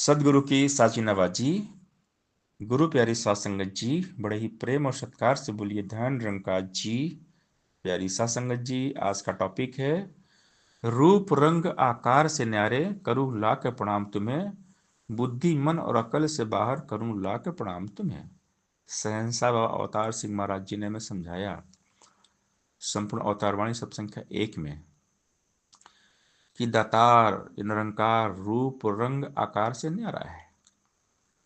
सदगुरु की साची नवाजी। गुरु प्यारी सात संगत जी, बड़े ही प्रेम और सत्कार से बोलिए धन रंका जी। प्यारी सात संगत जी, आज का टॉपिक है रूप रंग आकार से न्यारे करूं लाख प्रणाम तुम्हें, बुद्धि मन और अकल से बाहर करूं लाख प्रणाम तुम्हें। सहनसा बाबा अवतार सिंह महाराज जी ने हमें समझाया संपूर्ण अवतारवाणी सब संख्या 1 में कि दातार निरंकार रूप रंग आकार से न्यारा है,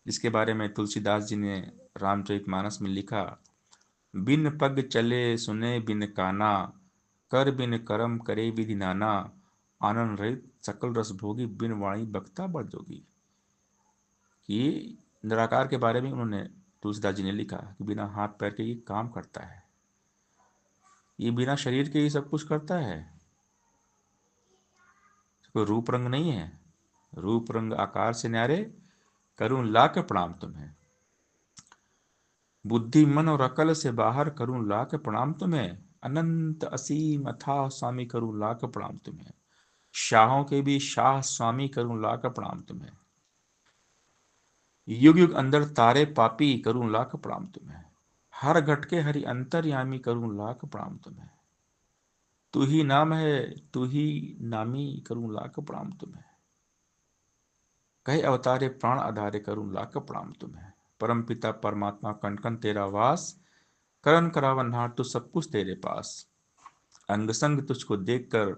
जिसके बारे में तुलसीदास जी ने रामचरितमानस में लिखा, बिन पग चले सुने बिन काना, कर बिन करम करे विधि नाना, आनंद रहित सकल रस भोगी बिन वाणी बक्ता बड़ जोगी। कि निराकार के बारे में उन्होंने तुलसीदास जी ने लिखा कि बिना हाथ पैर के ये काम करता है, ये बिना शरीर के ही सब कुछ करता है, कोई रूप रंग नहीं है। रूप रंग आकार से न्यारे करूं लाख प्रणाम तुम्हें, बुद्धि मन और अकल से बाहर करूं लाख प्रणाम तुम्हें, अनंत असीम अथाह स्वामी करूं लाख प्रणाम तुम्हें, शाहों के भी शाह स्वामी करूं लाख प्रणाम तुम्हें, युग युग अंदर तारे पापी करूं लाख प्रणाम तुम्हें, हर घट के हरि अंतर्यामी करूं लाख प्रणाम तुम्हें, तू ही नाम है तू ही नामी करूं लाख प्रणाम तुम्हें, कहे अवतारे प्राण आधारे करूं लाख प्रणाम तुम्हें, परम पिता परमात्मा कण कण तेरा वास, करन करावन हार तू सब कुछ तेरे पास, अंग संग तुझको देखकर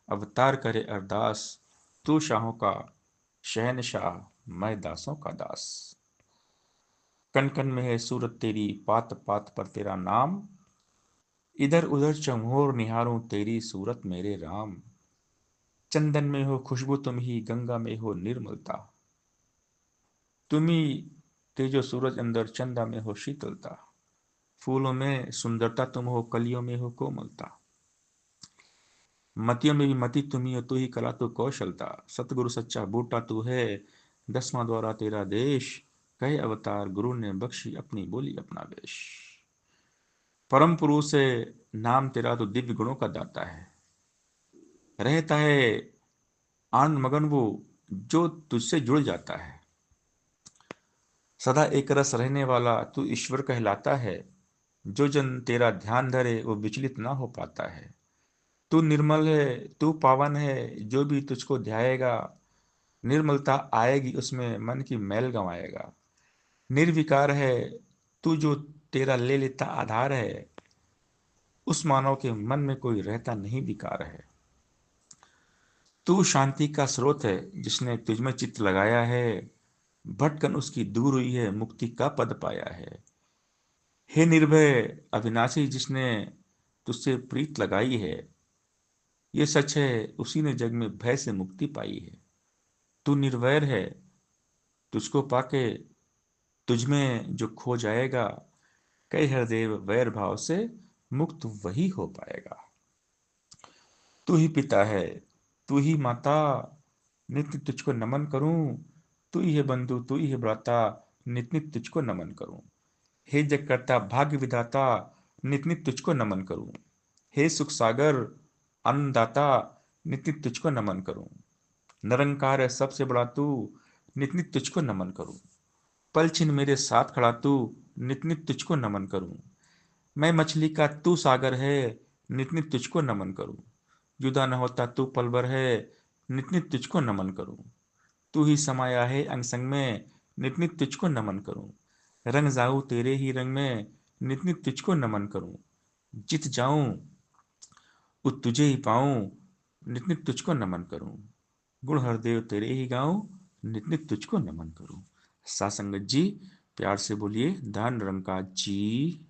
अवतार करे अरदास, तू शाहों का शहनशाह मैं दासों का दास, कन कन में है सूरत तेरी पात पात पर तेरा नाम, इधर उधर चमोर निहारूं तेरी सूरत मेरे राम, चंदन में हो खुशबू तुम ही गंगा में हो निर्मलता, तुम ही तेजो सूरज अंदर चंदा में हो शीतलता, फूलों में सुंदरता तुम हो कलियों में हो कोमलता, मतियों में भी मति तुम्ही हो तू ही कला तू कौशलता, सतगुरु सच्चा बूटा तू है, 10वां द्वारा तेरा देश, कहे अवतार गुरु ने बख्शी अपनी बोली अपना वेश, परम पुरुष से नाम तेरा तो दिव्य गुणों का दाता है, रहता है आनंद मगन वो जो तुझसे जुड़ जाता है, सदा एक रस रहने वाला तू ईश्वर कहलाता है, जो जन तेरा ध्यान धरे वो विचलित ना हो पाता है, तू निर्मल है तू पावन है, जो भी तुझको ध्याएगा निर्मलता आएगी उसमें, मन की मैल गंवाएगा, निर्विकार है तू जो तेरा ले लेता आधार है, उस मानव के मन में कोई रहता नहीं विकार है, तू शांति का स्रोत है जिसने तुझमें चित्त लगाया है, भटकन उसकी दूर हुई है मुक्ति का पद पाया है, हे निर्भय अविनाशी जिसने तुझसे प्रीत लगाई है, ये सच है उसी ने जग में भय से मुक्ति पाई है, तू निर्वैर है तुझको पाके तुझमें जो खो जाएगा, कई हरदेव वैर भाव से मुक्त वही हो पाएगा, तू ही पिता है तू ही माता नित्य तुझको नमन करूं, तू ही है बंधु तू ही है भ्राता नित्य नित्य तुझको नमन करूं, हे जगकर्ता भाग्य विधाता नित्य नित्य तुझको नमन करूं, हे सुख सागर अन्नदाता नित्य नित्य तुझको नमन करूं, निरंकार है सबसे बड़ा तू नित्य नित्य तुझको नमन करूं, पल छिन मेरे साथ खड़ा तू नित्य नित्य तुझको नमन करूं, मैं मछली का तू सागर है नित्य नित्य तुझको नमन करूं, जुदा न होता तू पल भर है नित्य नित्य तुझको नमन करूं, तू ही समाया है अंग संग में नित्य नित्य तुझको नमन करूं, रंग जाऊं तेरे ही रंग में नित्य नित्य तुझको नमन करूं, जित जाऊं उत तुझे ही पाऊं नित्य नित्य तुझको नमन करूं, गुण हरदेव तेरे ही गाऊं नित्य नित्य तुझको नमन करूं। सासंगत जी, प्यार से बोलिए धन रंका जी।